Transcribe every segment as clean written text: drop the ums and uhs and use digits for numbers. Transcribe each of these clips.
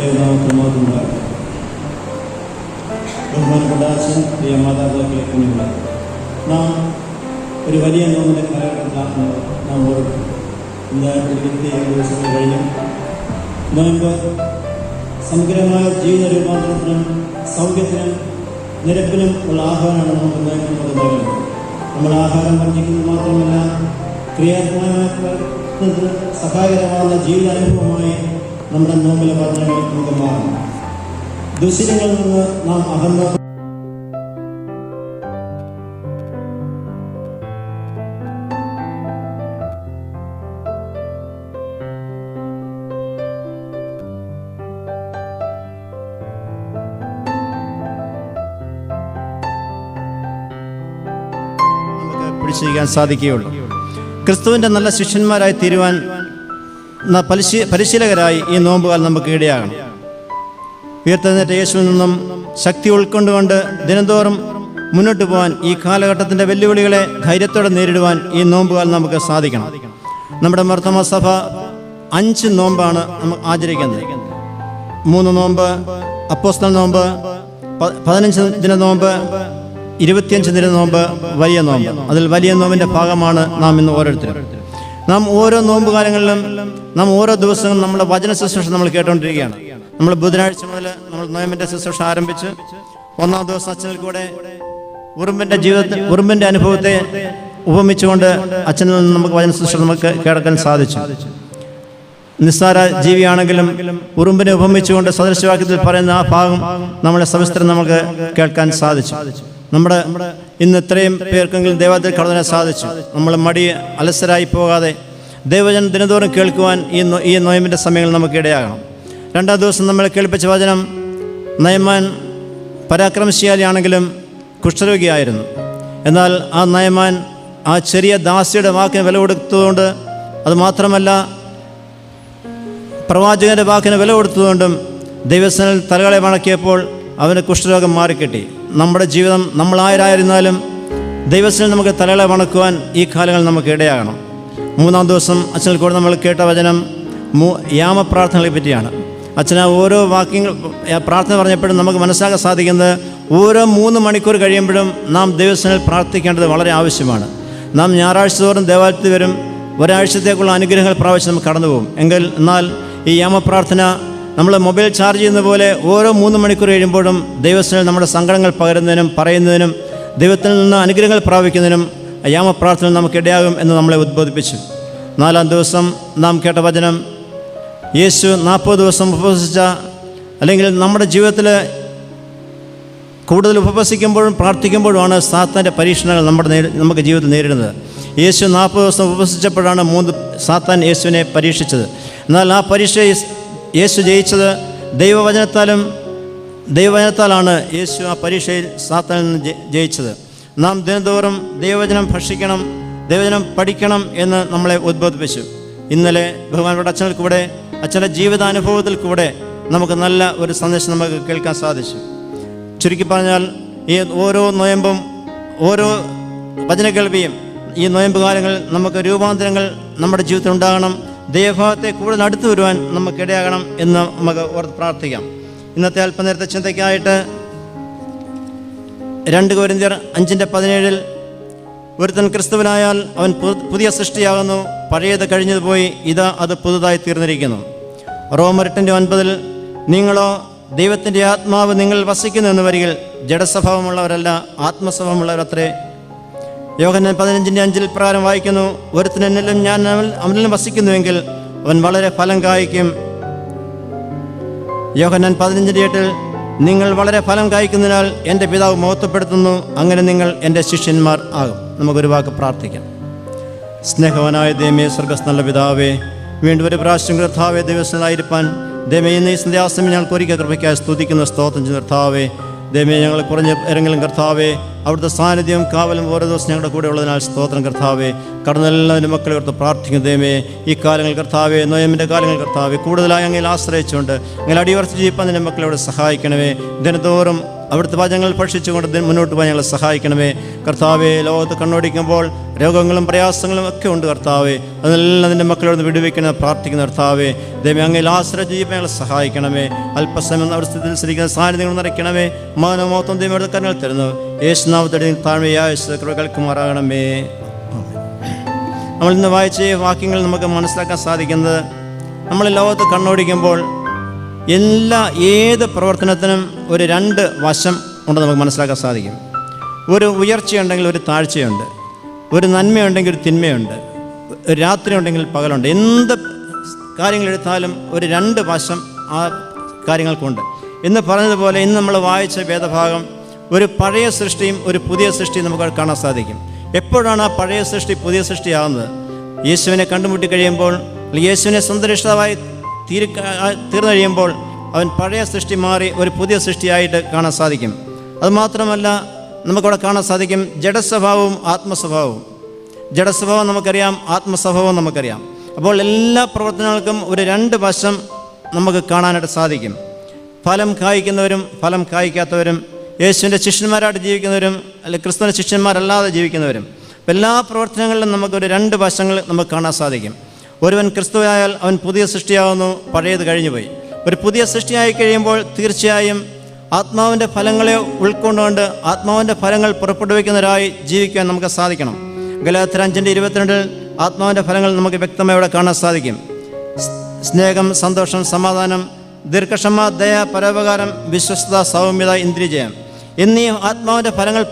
ദൈവനാമത്തിനുണ്ടാകും. ബഹുമാനപ്പെട്ട അച്ഛൻ, പ്രിയ മാതാപിതാക്കളെ, കുഞ്ഞുങ്ങളെ, നാം ഒരു വലിയ നോമ്പിൻ്റെ കാലഘട്ടത്തിലാണ് നാം ഓർക്കും. ഇന്ന് 27 ദിവസങ്ങൾ കഴിഞ്ഞു. നോയമ്പ് സമഗ്രമായ ജീവിത രൂപാന്തരത്തിനും സൗഖ്യത്തിനും നിരപ്പിനും ഉള്ള ആഹ്വാനമാണ് നമുക്ക് നോയമ്പ് നൽകുന്നത്. നമ്മൾ ആഹാരം വർദ്ധിക്കുന്നത് മാത്രമല്ല, ക്രിയാത്മകമായ സഹായകരമാകുന്ന ജീവിതാനുഭവമായി നമ്മുടെ നോമ്പിലെ വർദ്ധനകൾ നമുക്ക് മാറും. ദുശീലങ്ങളിൽ നിന്ന് നാം അകന്ന് പിടിച്ചിരിക്കാൻ സാധിക്കുകയുള്ളൂ. ക്രിസ്തുവിൻ്റെ നല്ല ശിഷ്യന്മാരായി തീരുവാൻ പരിശീലകരായി ഈ നോമ്പുകാലം നമുക്ക് ഇടയാകണം. ഉയർത്തെഴുന്നേറ്റ യേശുവിൽ നിന്നും ശക്തി ഉൾക്കൊണ്ടുകൊണ്ട് ദിനംതോറും മുന്നോട്ട് പോകാൻ, ഈ കാലഘട്ടത്തിൻ്റെ വെല്ലുവിളികളെ ധൈര്യത്തോടെ നേരിടുവാൻ ഈ നോമ്പുകാലം നമുക്ക് സാധിക്കണം. നമ്മുടെ മാർത്തോമാ സഭ 5 നോമ്പാണ് നമ്മൾ ആചരിക്കുന്നത്. 3 നോമ്പ് അപ്പോസ്തല നോമ്പ്, 15 ദിന നോമ്പ്, 25 ദിന നോമ്പ്, വലിയ നോമ്പ്. അതിൽ വലിയ നോമ്പിൻ്റെ ഭാഗമാണ് നാം ഇന്ന് ഓരോരുത്തരും. നാം ഓരോ നോമ്പ് കാലങ്ങളിലും നാം ഓരോ ദിവസവും നമ്മുടെ വചന ശുശ്രൂഷ നമ്മൾ കേട്ടുകൊണ്ടിരിക്കുകയാണ്. നമ്മൾ ബുധനാഴ്ച മുതൽ നമ്മൾ നോയമ്പിൻ്റെ ശുശ്രൂഷ ആരംഭിച്ച് 1-ാം ദിവസം അച്ഛനിൽ കൂടെ ഉറുമ്പിൻ്റെ അനുഭവത്തെ ഉപമിച്ചുകൊണ്ട് അച്ഛനിൽ നിന്ന് നമുക്ക് വചന ശുശ്രൂഷ നമുക്ക് കേൾക്കാൻ സാധിച്ചു. നിസ്സാര ജീവിയാണെങ്കിലും ഉറുമ്പിനെ ഉപമിച്ചുകൊണ്ട് സദൃശവാക്യത്തിൽ പറയുന്ന ആ ഭാഗം നമ്മളെ സവിസ്തരം നമുക്ക് കേൾക്കാൻ സാധിച്ചു. നമ്മുടെ ഇന്ന് ഇത്രയും പേർക്കെങ്കിലും ദൈവത്തിൽ കടന്നു സാധിച്ചു. നമ്മൾ അലസരായി പോകാതെ ദൈവജനം ദിനതോറും കേൾക്കുവാൻ ഈ നോയമ്പിൻ്റെ സമയങ്ങളിൽ നമുക്ക് ഇടയാകണം. 2-ാം ദിവസം നമ്മൾ കേൾപ്പിച്ച വചനം, നയമാൻ പരാക്രമശാലിയാണെങ്കിലും കുഷ്ഠരോഗിയായിരുന്നു. എന്നാൽ ആ നയമാൻ ആ ചെറിയ ദാസിയുടെ വാക്കിന് വില കൊടുത്തതുകൊണ്ട്, അതുമാത്രമല്ല പ്രവാചകൻ്റെ വാക്കിന് വില കൊടുത്തതുകൊണ്ടും ദൈവസേനയിൽ തലകളെ വണക്കിയപ്പോൾ അവന് കുഷ്ഠരോഗം മാറിക്കിട്ടി. നമ്മുടെ ജീവിതം നമ്മളായിരുന്നാലും ദൈവസേനയിൽ നമുക്ക് തലകളെ വണക്കുവാൻ ഈ കാലങ്ങളിൽ നമുക്ക് ഇടയാകണം. 3-ാം ദിവസം അച്ഛനിൽ കൂടെ നമ്മൾ കേട്ട വചനം യാമപ്രാർത്ഥനകളെ പറ്റിയാണ്. അച്ഛൻ ഓരോ പ്രാർത്ഥന പറഞ്ഞപ്പോഴും നമുക്ക് മനസ്സിലാക്കാൻ സാധിക്കുന്നത്, ഓരോ 3 മണിക്കൂർ കഴിയുമ്പോഴും നാം ദൈവസേനയിൽ പ്രാർത്ഥിക്കേണ്ടത് വളരെ ആവശ്യമാണ്. നാം ഞായറാഴ്ച തോറും ദേവാലയത്തിൽ വരും, ഒരാഴ്ചത്തേക്കുള്ള അനുഗ്രഹങ്ങൾ പ്രാവശ്യം നമുക്ക് കടന്നു പോകും. എന്നാൽ ഈ യാമപ്രാർത്ഥന നമ്മൾ മൊബൈൽ ചാർജ് ചെയ്യുന്ന പോലെ ഓരോ 3 മണിക്കൂർ കഴിയുമ്പോഴും ദൈവസേനയിൽ നമ്മുടെ സങ്കടങ്ങൾ പകരുന്നതിനും പറയുന്നതിനും ദൈവത്തിൽ നിന്ന് അനുഗ്രഹങ്ങൾ പ്രാപിക്കുന്നതിനും യാമപ്രാർത്ഥന നമുക്കിടയാകും എന്ന് നമ്മളെ ഉദ്ബോധിപ്പിച്ചു. 4-ാം ദിവസം നാം കേട്ട വചനം, യേശു 40 ദിവസം ഉപവസിച്ച, അല്ലെങ്കിൽ നമ്മുടെ ജീവിതത്തിൽ കൂടുതൽ ഉപവസിക്കുമ്പോഴും പ്രാർത്ഥിക്കുമ്പോഴുമാണ് സാത്താൻ്റെ പരീക്ഷണങ്ങൾ നമുക്ക് ജീവിതത്തിൽ നേരിടുന്നത്. യേശു 40 ദിവസം ഉപവസിച്ചപ്പോഴാണ് സാത്താൻ യേശുവിനെ പരീക്ഷിച്ചത്. എന്നാൽ ആ പരീക്ഷ യേശു ജയിച്ചത് ദൈവവചനത്താലാണ്. യേശു ആ പരീക്ഷയിൽ സാത്താനിൽ നിന്ന് ജയിച്ചത്. നാം ദിനംതോറും ദൈവവചനം ഭക്ഷിക്കണം, ദൈവവചനം പഠിക്കണം എന്ന് നമ്മളെ ഉദ്ബോധിപ്പിച്ചു. ഇന്നലെ ബഹുമാനപ്പെട്ട അച്ഛനിൽ കൂടെ, അച്ഛൻ്റെ ജീവിതാനുഭവത്തിൽ കൂടെ നമുക്ക് നല്ല ഒരു സന്ദേശം നമുക്ക് കേൾക്കാൻ സാധിച്ചു. ചുരുക്കി പറഞ്ഞാൽ, ഈ ഓരോ നോയമ്പും ഓരോ വചനകേൾവിയും ഈ നോയമ്പ് കാലങ്ങളിൽ നമുക്ക് രൂപാന്തരങ്ങൾ നമ്മുടെ ജീവിതത്തിൽ ഉണ്ടാകണം. ദൈവഭാവത്തെ കൂടുതൽ അടുത്തു വരുവാൻ നമുക്കിടയാകണം എന്ന് നമുക്ക് ഓർത്ത് പ്രാർത്ഥിക്കാം. ഇന്നത്തെ അല്പനേരത്തെ ചിന്തയ്ക്കായിട്ട് 2 കൊരിന്ത്യർ 5:17 ഒരുത്തൻ ക്രിസ്തുവിനായാൽ അവൻ പുതിയ സൃഷ്ടിയാകുന്നു, പഴയത് കഴിഞ്ഞതുപോയി, ഇതാ അത് പുതുതായി തീർന്നിരിക്കുന്നു. റോമർ 8:9 നിങ്ങളോ ദൈവത്തിൻ്റെ ആത്മാവ് നിങ്ങൾ വസിക്കുന്നു എന്ന് വരികിൽ ജഡസ്വഭാവമുള്ളവരല്ല ആത്മസ്വഭാവമുള്ളവരത്രേ. യോഹന്നാൻ 15:5 പ്രകാരം വായിക്കുന്നു, ഒരുത്തൻ എന്നിലും ഞാൻ അവനിലും വസിക്കുന്നുവെങ്കിൽ അവൻ വളരെ ഫലം കായ്ക്കും. യോഹന്നാൻ 15:8 നിങ്ങൾ വളരെ ഫലം കായ്ക്കുന്നതിനാൽ എൻ്റെ പിതാവ് മഹത്വപ്പെടുത്തുന്നു, അങ്ങനെ നിങ്ങൾ എൻ്റെ ശിഷ്യന്മാർ ആകും. നമുക്കൊരു വാക്ക് പ്രാർത്ഥിക്കാം. സ്നേഹവാനായ ദൈവമേ, സ്വർഗ്ഗസ്ഥ പിതാവേ, വീണ്ടും ഒരു പ്രാവശ്യം കർത്താവേ ദിവസങ്ങളായിരിക്കാൻ ദൈവമേ ഇന്ന് ഈ സന്ധ്യാസമയം ഞങ്ങൾക്ക് ഒരിക്കൽ കൃപയ്ക്കായി സ്തുതിക്കുന്ന സ്തോത്രം ചെയ്യുന്ന കർത്താവേ. ദൈവമേ ഞങ്ങൾ കുറഞ്ഞ ഇറങ്ങലും കർത്താവേ, അവിടുത്തെ സാന്നിധ്യവും കാവലും ഓരോ ദിവസം ഞങ്ങളുടെ കൂടെ ഉള്ളതിനാൽ സ്തോത്രം കർത്താവേ. കടന്നെല്ലാവരും മക്കളെ ഓർത്ത് പ്രാർത്ഥിക്കും ദൈവമേ. ഈ കാലങ്ങൾ കർത്താവേ, നോയമ്പിൻ്റെ കാലങ്ങൾ കർത്താവേ, കൂടുതലായി അങ്ങനെ ആശ്രയിച്ചുകൊണ്ട് അങ്ങനെ അടിയുറച്ച് ജീവിപ്പാൻ നിന്റെ മക്കളെ സഹായിക്കണമേ. ദിനത്തോറും അവിടുത്തെ വചനങ്ങൾ ഭക്ഷിച്ചുകൊണ്ട് മുന്നോട്ട് പോകാൻ ഞങ്ങളെ സഹായിക്കണമേ കർത്താവേ. ലോകത്ത് കണ്ണോടിക്കുമ്പോൾ രോഗങ്ങളും പ്രയാസങ്ങളും ഒക്കെ ഉണ്ട് കർത്താവേ. അതെല്ലാം നിൻ്റെ മക്കളോട് വിടുവിക്കണം പ്രാർത്ഥിക്കുന്ന കർത്താവേ. ദൈവം അങ്ങയിൽ ആശ്രയിച്ച് ഞങ്ങളെ സഹായിക്കണമേ. അല്പസമയം അവർ സ്ഥിതിയിലിരിക്കുന്ന സാന്നിധ്യങ്ങൾ നിറയ്ക്കണമേ. മാനവമോത്വം ദൈവയുടെ കരങ്ങൾ തരുന്നു. യേശുനാമത്തോടെ താഴ്മയായ കൃപ കേൾക്കുമാറാകണമേ. നമ്മൾ ഇന്ന് വായിച്ച വാക്യങ്ങൾ നമുക്ക് മനസ്സിലാക്കാൻ സാധിക്കുന്നത്, നമ്മൾ ലോകത്ത് കണ്ണോടിക്കുമ്പോൾ ഏത് പ്രവർത്തനത്തിനും ഒരു 2 വശം ഉണ്ടെന്ന് നമുക്ക് മനസ്സിലാക്കാൻ സാധിക്കും. ഒരു ഉയർച്ചയുണ്ടെങ്കിൽ ഒരു താഴ്ചയുണ്ട്, ഒരു നന്മയുണ്ടെങ്കിൽ ഒരു തിന്മയുണ്ട്, ഒരു രാത്രി ഉണ്ടെങ്കിൽ പകലുണ്ട്. എന്ത് കാര്യങ്ങളെടുത്താലും ഒരു 2 വശം ആ കാര്യങ്ങൾക്കുണ്ട് എന്ന് പറഞ്ഞതുപോലെ ഇന്ന് നമ്മൾ വായിച്ച വേദഭാഗം ഒരു പഴയ സൃഷ്ടിയും ഒരു പുതിയ സൃഷ്ടിയും നമുക്ക് കാണാൻ സാധിക്കും. എപ്പോഴാണ് ആ പഴയ സൃഷ്ടി പുതിയ സൃഷ്ടിയാകുന്നത്? യേശുവിനെ കണ്ടുമുട്ടി കഴിയുമ്പോൾ, യേശുവിനെ സ്വന്തം രക്ഷിതാവായി തീർന്നു കഴിയുമ്പോൾ അവൻ പഴയ സൃഷ്ടി മാറി ഒരു പുതിയ സൃഷ്ടിയായിട്ട് കാണാൻ സാധിക്കും. അതുമാത്രമല്ല, നമുക്കവിടെ കാണാൻ സാധിക്കും ജഡസ്വഭാവവും ആത്മസ്വഭാവവും. ജഡസ്വഭാവം നമുക്കറിയാം, ആത്മസ്വഭാവം നമുക്കറിയാം. അപ്പോൾ എല്ലാ പ്രവർത്തനങ്ങൾക്കും ഒരു 2 വശം നമുക്ക് കാണാനായിട്ട് സാധിക്കും. ഫലം കായ്ക്കുന്നവരും ഫലം കായ്ക്കാത്തവരും, യേശുവിൻ്റെ ശിഷ്യന്മാരായിട്ട് ജീവിക്കുന്നവരും അല്ലെങ്കിൽ ക്രിസ്തുവിൻ്റെ ശിഷ്യന്മാരല്ലാതെ ജീവിക്കുന്നവരും. എല്ലാ പ്രവർത്തനങ്ങളിലും നമുക്കൊരു 2 വശങ്ങൾ നമുക്ക് കാണാൻ സാധിക്കും. ഒരുവൻ ക്രിസ്തുവായാൽ അവൻ പുതിയ സൃഷ്ടിയാകുന്നു, പഴയത് കഴിഞ്ഞുപോയി. ഒരു പുതിയ സൃഷ്ടിയായി കഴിയുമ്പോൾ തീർച്ചയായും ആത്മാവിൻ്റെ ഫലങ്ങളെ ഉൾക്കൊണ്ടുകൊണ്ട് ആത്മാവിൻ്റെ ഫലങ്ങൾ പുറപ്പെടുവിക്കുന്നവരായി ജീവിക്കാൻ നമുക്ക് സാധിക്കണം. ഗലാത്യർ 5:22 ആത്മാവിൻ്റെ ഫലങ്ങൾ നമുക്ക് വ്യക്തമായി ഇവിടെ കാണാൻ സാധിക്കും. സ്നേഹം, സന്തോഷം, സമാധാനം, ദീർഘക്ഷമ, ദയ, പരോപകാരം, വിശ്വസ്തത, സൗമ്യത, ഇന്ദ്രിയജയം എന്നീ ആത്മാവിൻ്റെ ഫലങ്ങൾ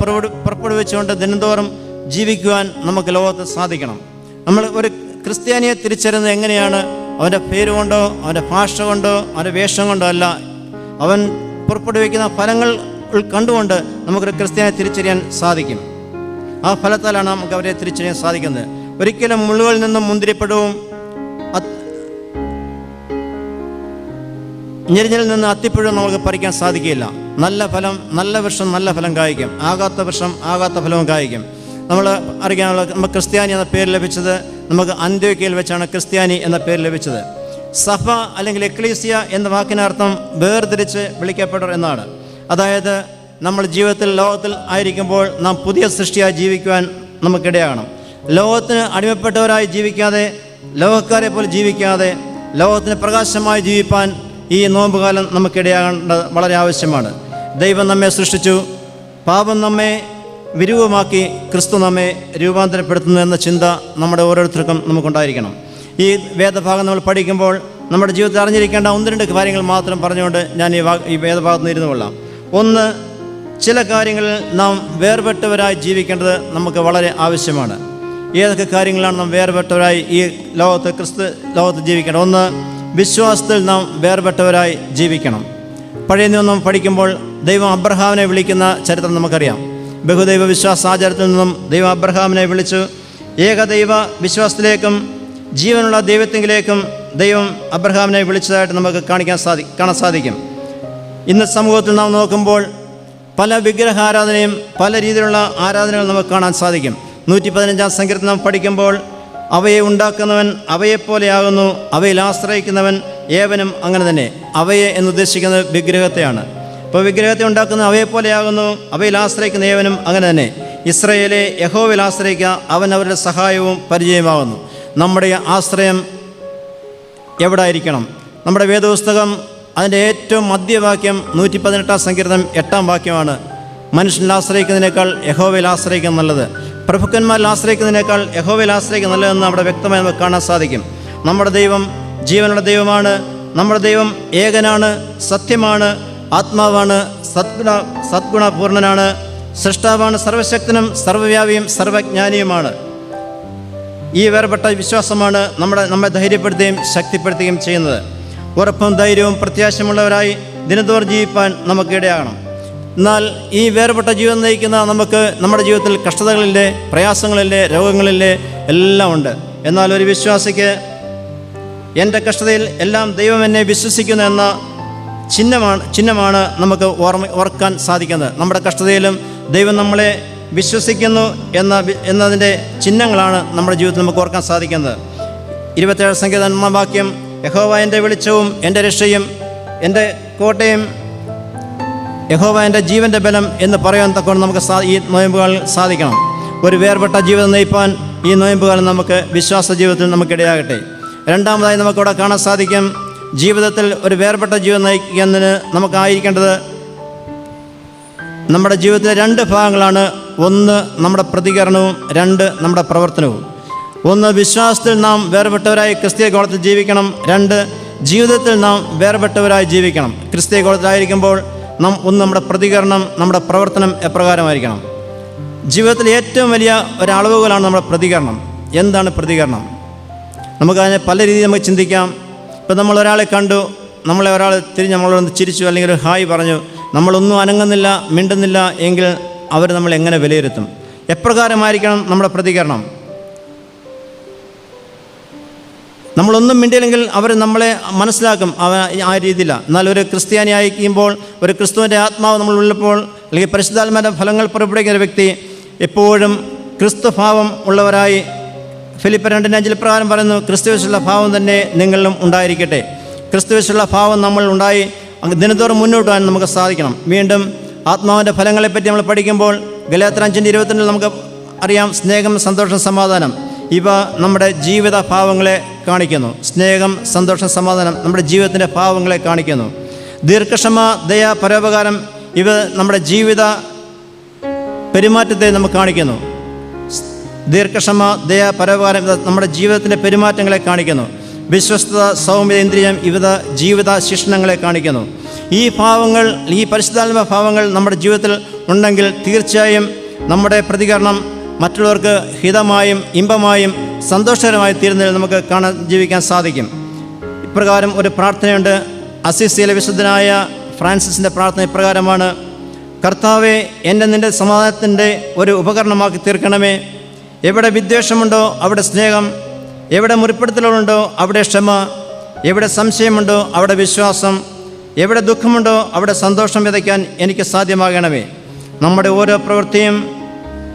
പുറപ്പെടുവിച്ചുകൊണ്ട് ദിനംതോറും ജീവിക്കുവാൻ നമുക്ക് ലോകത്ത് സാധിക്കണം. നമ്മൾ ഒരു ക്രിസ്ത്യാനിയെ തിരിച്ചറിയുന്നത് എങ്ങനെയാണ്? അവൻ്റെ പേര് കൊണ്ടോ അവൻ്റെ ഭാഷ കൊണ്ടോ അവൻ്റെ വേഷം കൊണ്ടോ അല്ല, അവൻ പുറപ്പെടുവിക്കുന്ന ഫലങ്ങൾ കണ്ടുകൊണ്ട് നമുക്കൊരു ക്രിസ്ത്യാനിയെ തിരിച്ചറിയാൻ സാധിക്കും. ആ ഫലത്താലാണ് നമുക്ക് അവരെ തിരിച്ചറിയാൻ സാധിക്കുന്നത്. ഒരിക്കലും മുള്ളുകളിൽ നിന്നും മുന്തിരിപ്പഴവും ഞെരിഞ്ഞിൽ നിന്ന് അത്തിപ്പഴവും നമുക്ക് പറിക്കാൻ സാധിക്കില്ല. നല്ല ഫലം, നല്ല വൃക്ഷം നല്ല ഫലം കായ്ക്കും, ആകാത്ത വൃക്ഷം ആകാത്ത ഫലവും കായ്ക്കും. നമ്മൾ അറിയാനുള്ള നമുക്ക് ക്രിസ്ത്യാനി എന്ന പേര് ലഭിച്ചത് നമുക്ക് അന്ത്യോക്യയിൽ വെച്ചാണ് ക്രിസ്ത്യാനി എന്ന പേര് ലഭിച്ചത്. സഭ അല്ലെങ്കിൽ എക്ലീസിയ എന്ന വാക്കിനർത്ഥം വേർതിരിച്ച് വിളിക്കപ്പെട്ടവർ എന്നാണ്. അതായത് നമ്മൾ ജീവിതത്തിൽ ലോകത്തിൽ ആയിരിക്കുമ്പോൾ നാം പുതിയ സൃഷ്ടിയായി ജീവിക്കുവാൻ നമുക്കിടയാകണം. ലോകത്തിന് അടിമപ്പെട്ടവരായി ജീവിക്കാതെ, ലോകക്കാരെ പോലെ ജീവിക്കാതെ ലോകത്തിന് പ്രകാശമായി ജീവിപ്പാൻ ഈ നോമ്പുകാലം നമുക്കിടയാകേണ്ടത് വളരെ ആവശ്യമാണ്. ദൈവം നമ്മെ സൃഷ്ടിച്ചു, പാപം നമ്മെ വിരൂപമാക്കി, ക്രിസ്തു നമ്മെ രൂപാന്തരപ്പെടുത്തുന്നു എന്ന ചിന്ത നമ്മുടെ ഓരോരുത്തർക്കും നമുക്കുണ്ടായിരിക്കണം. ഈ വേദഭാഗം നമ്മൾ പഠിക്കുമ്പോൾ നമ്മുടെ ജീവിതത്തിൽ അറിഞ്ഞിരിക്കേണ്ട 1-2 കാര്യങ്ങൾ മാത്രം പറഞ്ഞുകൊണ്ട് ഞാൻ ഈ വേദഭാഗത്ത് നിന്ന് ഇരുന്നു കൊള്ളാം. ഒന്ന്, ചില കാര്യങ്ങളിൽ നാം വേർപെട്ടവരായി ജീവിക്കേണ്ടത് നമുക്ക് വളരെ ആവശ്യമാണ്. ഏതൊക്കെ കാര്യങ്ങളാണ് നാം വേർപെട്ടവരായി ഈ ലോകത്ത് ജീവിക്കേണ്ടത്? ഒന്ന്, വിശ്വാസത്തിൽ നാം വേർപെട്ടവരായി ജീവിക്കണം. പഴയ നിയമം പഠിക്കുമ്പോൾ ദൈവം അബ്രഹാമിനെ വിളിക്കുന്ന ചരിത്രം നമുക്കറിയാം. ബഹുദൈവ വിശ്വാസ ആചാരത്തിൽ നിന്നും ദൈവം അബ്രഹാമിനെ വിളിച്ചു ഏകദൈവ വിശ്വാസത്തിലേക്കും ജീവനുള്ള ദൈവത്തിലേക്കും ദൈവം അബ്രഹാമിനെ വിളിച്ചതായിട്ട് നമുക്ക് കാണാൻ സാധിക്കും. ഇന്ന് സമൂഹത്തിൽ നാം നോക്കുമ്പോൾ പല വിഗ്രഹാരാധനയും പല രീതിയിലുള്ള ആരാധനകൾ നമുക്ക് കാണാൻ സാധിക്കും. 115-ാം സങ്കീർത്തനം പഠിക്കുമ്പോൾ അവയെ ഉണ്ടാക്കുന്നവൻ അവയെപ്പോലെയാകുന്നു, അവയിൽ ആശ്രയിക്കുന്നവൻ ഏവനും അങ്ങനെ തന്നെ. അവയെ എന്നുദ്ദേശിക്കുന്നത് വിഗ്രഹത്തെയാണ്. ഇപ്പോൾ വിഗ്രഹത്തെ ഉണ്ടാക്കുന്ന അവയെപ്പോലെയാകുന്നു, അവയിൽ ആശ്രയിക്കുന്ന ഏവനും അങ്ങനെ തന്നെ. ഇസ്രായേലെ യഹോവയിൽ ആശ്രയിക്കുക, അവൻ അവരുടെ സഹായവും പരിചയമാകുന്നു. നമ്മുടെ ആശ്രയം എവിടെ ആയിരിക്കണം? നമ്മുടെ വേദപുസ്തകം അതിൻ്റെ ഏറ്റവും മധ്യവാക്യം 118-ാം സങ്കീർത്തനം 8-ാം വാക്യമാണ്. മനുഷ്യനിൽ ആശ്രയിക്കുന്നതിനേക്കാൾ യഹോവയിൽ ആശ്രയിക്കുക നല്ലത്, പ്രഭുക്കന്മാരിൽ ആശ്രയിക്കുന്നതിനേക്കാൾ യഹോവയിൽ ആശ്രയിക്കുക നല്ലതെന്ന് അവിടെ വ്യക്തമായി നമുക്ക് കാണാൻ സാധിക്കും. നമ്മുടെ ദൈവം ജീവനുള്ള ദൈവമാണ്. നമ്മുടെ ദൈവം ഏകനാണ്, സത്യമാണ്, ആത്മാവാണ്, സദ്ഗുണപൂർണനാണ്, സൃഷ്ടാവാണ്, സർവശക്തനും സർവ്വവ്യാപിയും സർവജ്ഞാനിയുമാണ്. ഈ വേർപെട്ട വിശ്വാസമാണ് നമ്മെ ധൈര്യപ്പെടുത്തുകയും ശക്തിപ്പെടുത്തുകയും ചെയ്യുന്നത്. ഉറപ്പും ധൈര്യവും പ്രത്യാശയുമുള്ളവരായി ദിനത്തോറും ജീവിപ്പാൻ നമുക്കിടയാകണം. എന്നാൽ ഈ വേർപെട്ട ജീവിതം നയിക്കുന്ന നമുക്ക് നമ്മുടെ ജീവിതത്തിൽ കഷ്ടതകളില്ലേ, പ്രയാസങ്ങളില്ലേ, രോഗങ്ങളില്ലേ, എല്ലാം ഉണ്ട്. എന്നാൽ ഒരു വിശ്വാസിക്ക് എൻ്റെ കഷ്ടതയിൽ എല്ലാം ദൈവം എന്നെ വിശ്വസിക്കുന്നു എന്ന ചിഹ്നമാണ് നമുക്ക് ഓർക്കാൻ സാധിക്കുന്നത്. നമ്മുടെ കഷ്ടതയിലും ദൈവം നമ്മളെ വിശ്വസിക്കുന്നു എന്നതിൻ്റെ ചിഹ്നങ്ങളാണ് നമ്മുടെ ജീവിതത്തിൽ നമുക്ക് ഓർക്കാൻ സാധിക്കുന്നത്. 27 സങ്കീർത്തനം 1-ാം വാക്യം, യഹോവ എൻ്റെ വെളിച്ചവും എൻ്റെ രക്ഷയും എൻ്റെ കോട്ടയും, യഹോവ എൻ്റെ ജീവൻ്റെ ബലം എന്ന് പറയാൻ തക്കൊണ്ട് നമുക്ക് ഈ നോയമ്പുകൾ സാധിക്കണം. ഒരു വേർപെട്ട ജീവിതം നയിപ്പാൻ ഈ നോയമ്പുകാലം നമുക്ക് വിശ്വാസ ജീവിതത്തിൽ നമുക്കിടയാകട്ടെ. രണ്ടാമതായി നമുക്കിവിടെ കാണാൻ സാധിക്കും, ജീവിതത്തിൽ ഒരു വേർപെട്ട ജീവിതം നയിക്കുന്നതിന് നമുക്കായിരിക്കേണ്ടത് നമ്മുടെ ജീവിതത്തിലെ രണ്ട് ഭാഗങ്ങളാണ്. ഒന്ന് നമ്മുടെ പ്രതികരണവും, രണ്ട് നമ്മുടെ പ്രവർത്തനവും. ഒന്ന്, വിശ്വാസത്തിൽ നാം വേർപെട്ടവരായി ക്രിസ്തീയ ഗോളത്തിൽ ജീവിക്കണം. രണ്ട്, ജീവിതത്തിൽ നാം വേർപെട്ടവരായി ജീവിക്കണം. ക്രിസ്തീയ ഗോളത്തിലായിരിക്കുമ്പോൾ നമ്മുടെ പ്രതികരണം, നമ്മുടെ പ്രവർത്തനം എപ്രകാരമായിരിക്കണം? ജീവിതത്തിലെ ഏറ്റവും വലിയ ഒരളവുകളാണ് നമ്മുടെ പ്രതികരണം. എന്താണ് പ്രതികരണം? നമുക്കതിനെ പല രീതിയിൽ നമുക്ക് ചിന്തിക്കാം. ഇപ്പം നമ്മളൊരാളെ കണ്ടു, നമ്മളെ ഒരാൾ തിരിഞ്ഞ് നമ്മളൊന്ന് ചിരിച്ചു, അല്ലെങ്കിൽ ഒരു ഹായ് പറഞ്ഞു, നമ്മളൊന്നും അനങ്ങുന്നില്ല, മിണ്ടുന്നില്ല എങ്കിൽ അവർ നമ്മളെ എങ്ങനെ വിലയിരുത്തും? എപ്രകാരമായിരിക്കണം നമ്മുടെ പ്രതികരണം? നമ്മളൊന്നും മിണ്ടിയില്ലെങ്കിൽ അവർ നമ്മളെ മനസ്സിലാക്കും ആ രീതിയിലാണ്. എന്നാൽ ഒരു ക്രിസ്ത്യാനി ആയിരിക്കുമ്പോൾ, ഒരു ക്രിസ്തുവിൻ്റെ ആത്മാവ് നമ്മൾ ഉള്ളപ്പോൾ, അല്ലെങ്കിൽ പരിശുദ്ധാത്മാവിൻ്റെ ഫലങ്ങൾ പുറപ്പെടുവിക്കുന്ന വ്യക്തി എപ്പോഴും ക്രിസ്തുഭാവം ഉള്ളവരായി, ഫിലിപ്പ് 2:5 പ്രകാരം പറയുന്നു, ക്രിസ്തുവിലുള്ള ഭാവം തന്നെ നിങ്ങളിലും ഉണ്ടായിരിക്കട്ടെ. ക്രിസ്തുവിലുള്ള ഭാവം നമ്മൾ ഉണ്ടായി ദിനത്തോറും മുന്നോട്ട് പോകാൻ നമുക്ക് സാധിക്കണം. വീണ്ടും ആത്മാവിൻ്റെ ഫലങ്ങളെപ്പറ്റി നമ്മൾ പഠിക്കുമ്പോൾ ഗലാത്യർ 5:22 നമുക്ക് അറിയാം, സ്നേഹം, സന്തോഷം, സമാധാനം, ഇവ നമ്മുടെ ജീവിത ഭാവങ്ങളെ കാണിക്കുന്നു. സ്നേഹം, സന്തോഷം, സമാധാനം നമ്മുടെ ജീവിതത്തിൻ്റെ ഭാവങ്ങളെ കാണിക്കുന്നു. ദീർഘക്ഷമ, ദയ, പരോപകാരം, ഇവ നമ്മുടെ ജീവിത പെരുമാറ്റത്തെ നമുക്ക് കാണിക്കുന്നു. ദീർഘക്ഷമ, ദയ, പരോപകാരം ഇവ നമ്മുടെ ജീവിതത്തിൻ്റെ പെരുമാറ്റങ്ങളെ കാണിക്കുന്നു. വിശ്വസ്തത, സൗമ്യത, ഇന്ദ്രിയം ഇവ ജീവിത ശിക്ഷണങ്ങളെ കാണിക്കുന്നു. ഈ ഭാവങ്ങൾ, ഈ പരിശുദ്ധാത്മ ഭാവങ്ങൾ നമ്മുടെ ജീവിതത്തിൽ ഉണ്ടെങ്കിൽ തീർച്ചയായും നമ്മുടെ പ്രതികരണം മറ്റുള്ളവർക്ക് ഹിതമായും ഇമ്പമായും സന്തോഷകരമായി തീരുന്നതിൽ നമുക്ക് ജീവിക്കാൻ സാധിക്കും. ഇപ്രകാരം ഒരു പ്രാർത്ഥനയുണ്ട്. അസിസിയിലെ വിശുദ്ധനായ ഫ്രാൻസിസിൻ്റെ പ്രാർത്ഥന ഇപ്രകാരമാണ്: കർത്താവെ, എന്നെ നിൻ്റെ സമാധാനത്തിൻ്റെ ഒരു ഉപകരണമാക്കി തീർക്കണമേ. എവിടെ വിദ്വേഷമുണ്ടോ അവിടെ സ്നേഹം, എവിടെ മുറിപ്പെടുത്തലുണ്ടോ അവിടെ ക്ഷമ, എവിടെ സംശയമുണ്ടോ അവിടെ വിശ്വാസം, എവിടെ ദുഃഖമുണ്ടോ അവിടെ സന്തോഷം വിതയ്ക്കാൻ എനിക്ക് സാധ്യമാകണമേ. നമ്മുടെ ഓരോ പ്രവൃത്തിയും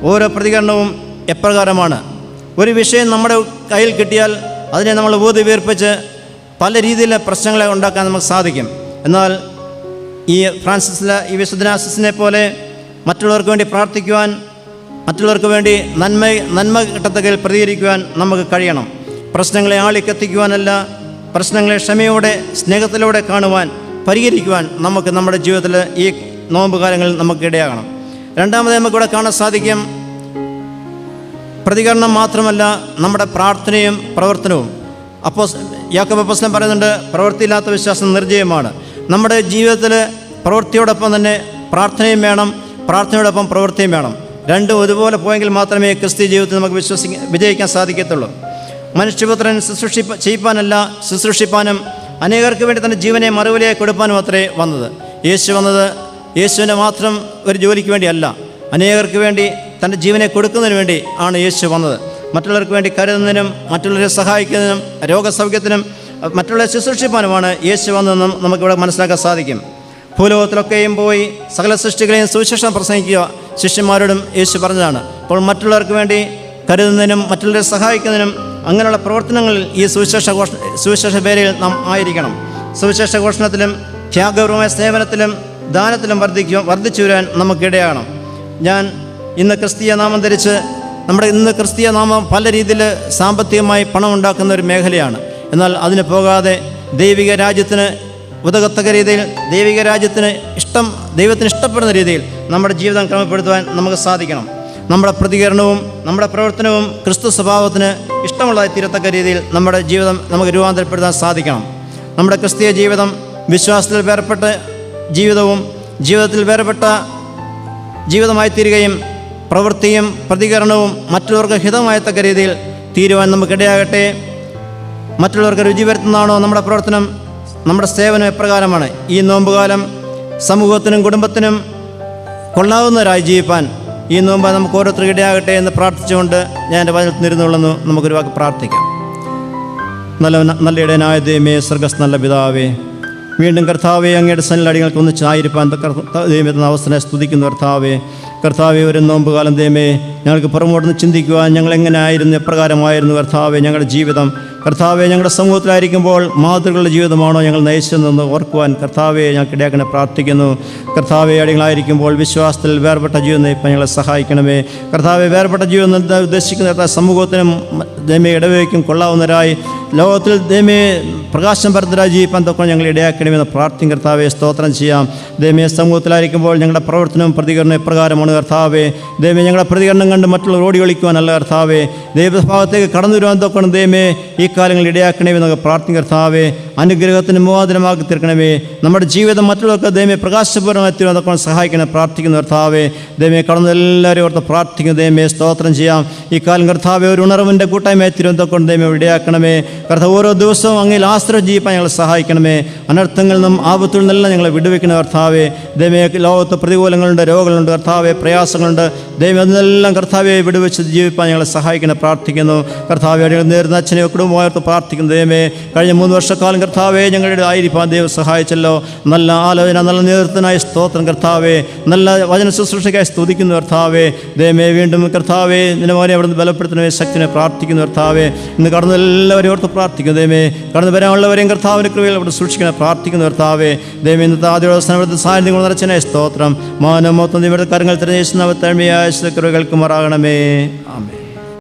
ഓരോ പ്രതികരണവും എപ്രകാരമാണ്? ഒരു വിഷയം നമ്മുടെ കയ്യിൽ കിട്ടിയാൽ അതിനെ നമ്മൾ ഊതി വീർപ്പിച്ച് പല രീതിയിലെ പ്രശ്നങ്ങളെ ഉണ്ടാക്കാൻ നമുക്ക് സാധിക്കും. എന്നാൽ ഈ വിശുദ്ധനാസിസിനെ പോലെ മറ്റുള്ളവർക്ക് വേണ്ടി പ്രാർത്ഥിക്കുവാൻ, മറ്റുള്ളവർക്ക് വേണ്ടി നന്മ കിട്ടത്തക്കയിൽ പ്രതികരിക്കുവാൻ നമുക്ക് കഴിയണം. പ്രശ്നങ്ങളെ ആളിക്കത്തിക്കുവാനല്ല, പ്രശ്നങ്ങളെ ക്ഷമയോടെ സ്നേഹത്തിലൂടെ കാണുവാൻ, പരിഹരിക്കുവാൻ നമുക്ക് നമ്മുടെ ജീവിതത്തിൽ ഈ നോമ്പ് കാലങ്ങളിൽ നമുക്ക് ഇടയാകണം. രണ്ടാമത് നമുക്കിവിടെ കാണാൻ സാധിക്കും, പ്രതികരണം മാത്രമല്ല നമ്മുടെ പ്രാർത്ഥനയും പ്രവർത്തനവും. യാക്കോബ് അപ്പോസ്തലൻ പറയുന്നുണ്ട്, പ്രവൃത്തിയില്ലാത്ത വിശ്വാസം നിർജ്ജയമാണ്. നമ്മുടെ ജീവിതത്തിൽ പ്രവൃത്തിയോടൊപ്പം തന്നെ പ്രാർത്ഥനയും വേണം, പ്രാർത്ഥനയോടൊപ്പം പ്രവൃത്തിയും വേണം. രണ്ടും ഒരുപോലെ പോയെങ്കിൽ മാത്രമേ ക്രിസ്തീയ ജീവിതത്തിൽ നമുക്ക് വിജയിക്കാൻ സാധിക്കത്തുള്ളൂ. മനുഷ്യപുത്രൻ ചെയ്യിപ്പാനല്ല, ശുശ്രൂഷിപ്പാനും അനേകർക്ക് വേണ്ടി തൻ്റെ ജീവനെ മറുവിലയായി കൊടുപ്പാനും അത്രേ വന്നത്. യേശു വന്നത് യേശുവിനെ മാത്രം ഒരു ജോലിക്ക് വേണ്ടിയല്ല, അനേകർക്ക് വേണ്ടി തൻ്റെ ജീവനെ കൊടുക്കുന്നതിന് വേണ്ടി ആണ് യേശു വന്നത്. മറ്റുള്ളവർക്ക് വേണ്ടി കരുതുന്നതിനും, മറ്റുള്ളവരെ സഹായിക്കുന്നതിനും, രോഗസൗഖ്യത്തിനും, മറ്റുള്ളവരെ ശുശ്രൂഷിപ്പാനുമാണ് യേശു വന്നതെന്നും നമുക്കിവിടെ മനസ്സിലാക്കാൻ സാധിക്കും. ഭൂലോകത്തിലൊക്കെയും പോയി സകല സൃഷ്ടികളെയും സുവിശേഷം പ്രസംഗിക്കുക ശിഷ്യന്മാരോടും യേശു പറഞ്ഞതാണ്. അപ്പോൾ മറ്റുള്ളവർക്ക് വേണ്ടി കരുതുന്നതിനും, മറ്റുള്ളവരെ സഹായിക്കുന്നതിനും, അങ്ങനെയുള്ള പ്രവർത്തനങ്ങളിൽ ഈ സുവിശേഷ പേരിൽ നാം ആയിരിക്കണം. സുവിശേഷ ഘോഷണത്തിലും ത്യാഗപൂർവമായ സേവനത്തിലും ദാനത്തിലും വർദ്ധിച്ചു വരാൻ നമുക്കിടയാകണം. ഞാൻ ഇന്ന് ക്രിസ്തീയ നാമം ധരിച്ച്, ഇന്ന് ക്രിസ്തീയ നാമം പല രീതിയിൽ സാമ്പത്തികമായി പണം ഉണ്ടാക്കുന്ന ഒരു മേഖലയാണ്. എന്നാൽ അതിന് പോകാതെ ദൈവിക രാജ്യത്തിന് ഉതകത്തക്ക രീതിയിൽ, ദൈവിക രാജ്യത്തിന് ദൈവത്തിന് ഇഷ്ടപ്പെടുന്ന രീതിയിൽ നമ്മുടെ ജീവിതം ക്രമപ്പെടുത്തുവാൻ നമുക്ക് സാധിക്കണം. നമ്മുടെ പ്രതികരണവും നമ്മുടെ പ്രവർത്തനവും ക്രിസ്തു സ്വഭാവത്തിന് ഇഷ്ടമുള്ളതായി തീരത്തക്ക രീതിയിൽ നമ്മുടെ ജീവിതം നമുക്ക് രൂപാന്തരപ്പെടുത്താൻ സാധിക്കണം. നമ്മുടെ ക്രിസ്തീയ ജീവിതം വിശ്വാസത്തിൽ വേർപെട്ട ജീവിതവും ജീവിതത്തിൽ വേർപെട്ട ജീവിതമായി തീരുകയും പ്രവൃത്തിയും പ്രതികരണവും മറ്റുള്ളവർക്ക് ഹിതമായത്തക്ക രീതിയിൽ തീരുവാൻ നമുക്കിടയാകട്ടെ. മറ്റുള്ളവർക്ക് രുചി വരുത്തുന്നതാണോ നമ്മുടെ പ്രവർത്തനം? നമ്മുടെ സേവനം എപ്രകാരമാണ്? ഈ നോമ്പുകാലം സമൂഹത്തിനും കുടുംബത്തിനും കൊള്ളാവുന്നവരായി ജീവിപ്പാൻ ഈ നോമ്പ് നമുക്ക് ഓരോരുത്തർക്കും ഇടയാകട്ടെ എന്ന് പ്രാർത്ഥിച്ചുകൊണ്ട് ഞാൻ എൻ്റെ വചനത്തിൽ നിരുന്നുകൊള്ളുന്നു. നമുക്കൊരു വാക്ക് പ്രാർത്ഥിക്കാം. നല്ല ഇടയനായ ദൈവമേ, സ്വർഗ്ഗസ്ഥ നല്ല പിതാവേ, വീണ്ടും കർത്താവെ, അങ്ങയുടെ സന്നിധികൾക്ക് ഒന്നിച്ചായിരിക്കാൻ ദൈവം അവസ്ഥനെ സ്തുതിക്കുന്നു. കർത്താവെ, ഒരു നോമ്പുകാലം ദൈവമേ ഞങ്ങൾക്ക് പുറമോട്ട് ചിന്തിക്കുവാൻ ഞങ്ങൾ എങ്ങനെ ആയിരുന്നു, എപ്രകാരമായിരുന്നു കർത്താവെ ഞങ്ങളുടെ ജീവിതം കർത്താവെ, ഞങ്ങളുടെ സമൂഹത്തിലായിരിക്കുമ്പോൾ മാതൃകളുടെ ജീവിതമാണോ ഞങ്ങൾ നയിച്ചതെന്ന് ഓർക്കുവാൻ കർത്താവെ ഞങ്ങൾക്ക് ഇടയാക്കണേ പ്രാർത്ഥിക്കുന്നു. കർത്താവെ, അടികളായിരിക്കുമ്പോൾ വിശ്വാസത്തിൽ വേർപെട്ട ജീവിതം നയിപ്പാൻ ഞങ്ങളെ സഹായിക്കണമേ. കർത്താവെ, വേർപെട്ട ജീവിതം ഉദ്ദേശിക്കുന്ന സമൂഹത്തിനും ദൈവമേ ഇടവയ്ക്കും കൊള്ളാവുന്നവരായി ലോകത്തിൽ ദൈവമേ പ്രകാശം പരത്തരായി ജീവിപ്പാൻ തൊക്കെ ഞങ്ങൾ ഇടയാക്കണമെന്ന് പ്രാർത്ഥിക്കും. കർത്താവെ, സ്തോത്രം ചെയ്യാം. ദൈവമേ, സമൂഹത്തിലായിരിക്കുമ്പോൾ ഞങ്ങളുടെ പ്രവർത്തനവും പ്രതികരണം എപ്രകാരമാണ് കർത്താവെ. ദൈവമേ, ഞങ്ങളുടെ പ്രതികരണം കണ്ട് മറ്റുള്ളവർ ഓടി കളിക്കുവാനല്ല കർത്താവെ, ദൈവഭാഗത്തേക്ക് കടന്നു വരുവാൻ തൊക്കണം ദൈവമേ ഈ കാലങ്ങളിൽ ഇടയാക്കണമെന്നൊക്കെ പ്രാർത്ഥിക്കും. കർത്താവെ, അനുഗ്രഹത്തിന് മുഖാന്തരമാക്കി തീർക്കണമേ. നമ്മുടെ ജീവിതം മറ്റുള്ളവർക്ക് ദൈവമേ പ്രകാശപൂർണ്ണമായി തീരുവാൻ തൊക്കെ സഹായിക്കണം പ്രാർത്ഥിക്കുന്നു. കർത്താവെ, ദൈവമേ കടന്ന് എല്ലാവരും ഓർത്ത് പ്രാർത്ഥിക്കുന്നു. ദൈവമേ, സ്തോത്രം ചെയ്യാം. ഈ കാലം കർത്താവെ ഒരു ഉണർവിൻ്റെ കൂട്ടായ്മയായി തീരുവാൻ തൊക്കെ ദൈവമേ ഇടയാക്കണമേ. കർത്താവ്, ഓരോ ദിവസവും അങ്ങയിൽ ആശ്രയം ജീവിക്കാൻ ഞങ്ങളെ സഹായിക്കണമേ. അനർത്ഥങ്ങളിൽ നിന്നും ആപത്തുകളിൽ നിന്നെല്ലാം ഞങ്ങളെ വിടുവെക്കുന്ന കർത്താവെ. ദൈവമേ, ലോകത്ത് പ്രതികൂലങ്ങളുണ്ട്, രോഗങ്ങളുണ്ട് കർത്താവെ, പ്രയാസങ്ങളുണ്ട് ദൈവം, അതിനെല്ലാം കർത്താവെ വിടുവെച്ച് ജീവിക്കാൻ ഞങ്ങളെ സഹായിക്കണം പ്രാർത്ഥിക്കുന്നു. കർത്താവെ, അടികൾ നേരുന്ന അച്ഛനെ കുടുംബമായിട്ട് പ്രാർത്ഥിക്കുന്നു. ദൈവമേ, കഴിഞ്ഞ 3 വർഷക്കാലം കർത്താവെ ഞങ്ങളുടെ ആയിരിക്കാൻ ദൈവം സഹായിച്ചല്ലോ. നല്ല ആലോചന, നല്ല നേതൃത്വത്തിനായി സ്തോത്രം കർത്താവെ. നല്ല വചന ശുശ്രൂഷയ്ക്കായി സ്തുതിക്കുന്നു കർത്താവെ. ദൈവമേ, വീണ്ടും കർത്താവെ നിന്റെ മോനെ അവിടെ നിന്ന് ബലപ്പെടുത്തുന്ന ശക്തിനെ പ്രാർത്ഥിക്കുന്നു കർത്താവെ. ഇന്ന് കടന്ന് എല്ലാവരും ഓർത്ത് പ്രാർത്ഥിക്കുന്നു. ദൈവമേ, കടന്നു വരാനുള്ളവരെയും കർത്താവിൻ്റെ കൃപയിൽ അവിടെ സൂക്ഷിക്കണം പ്രാർത്ഥിക്കുന്നു കർത്താവെ. ദൈവമേ, ഇന്നത്തെ ആദ്യ ദിവസം സാന്നിധ്യം നിറച്ചതിനായി സ്തോത്രം. മാനം മൊത്തം ഇവിടുത്തെ കരങ്ങൾ തിരഞ്ഞേശുന്ന തഴ്മയായ കൃപകൾക്ക് മാറാകണമേ. ആമേൻ.